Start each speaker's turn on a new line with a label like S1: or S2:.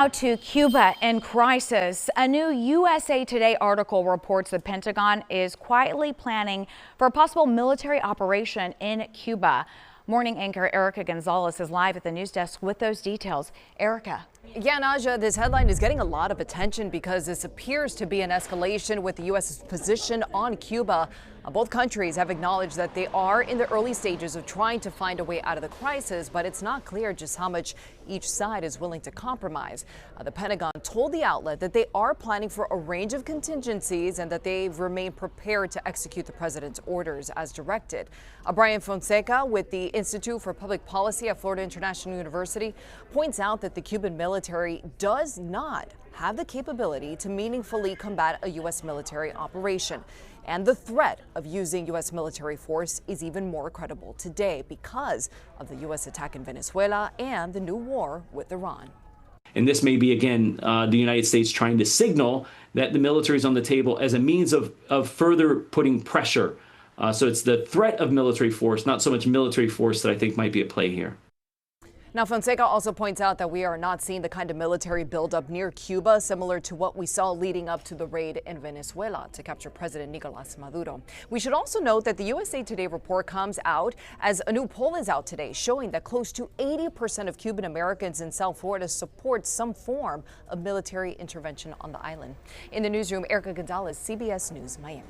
S1: Now to Cuba in crisis. A new USA Today article reports the Pentagon is quietly planning for a possible military operation in Cuba. Morning anchor Erika Gonzalez is live at the news desk with those details. Erika.
S2: Yeah, Naja, this headline is getting a lot of attention because this appears to be an escalation with the U.S.'s position on Cuba. Both countries have acknowledged that they are in the early stages of trying to find a way out of the crisis, but it's not clear just how much each side is willing to compromise. The Pentagon told the outlet that they are planning for a range of contingencies and that they've remained prepared to execute the president's orders as directed. Brian Fonseca with the Institute for Public Policy at Florida International University points out that the Cuban military does not have the capability to meaningfully combat a U.S. military operation. And the threat of using U.S. military force is even more credible today because of the U.S. attack in Venezuela and the new war with Iran.
S3: And this may be, again, the United States trying to signal that the military is on the table as a means of further putting pressure. So it's the threat of military force, not so much military force, that I think might be at play here.
S2: Now, Fonseca also points out that we are not seeing the kind of military buildup near Cuba similar to what we saw leading up to the raid in Venezuela to capture President Nicolas Maduro. We should also note that the USA Today report comes out as a new poll is out today showing that close to 80% of Cuban Americans in South Florida support some form of military intervention on the island. In the newsroom, Erika Gonzalez, CBS News, Miami.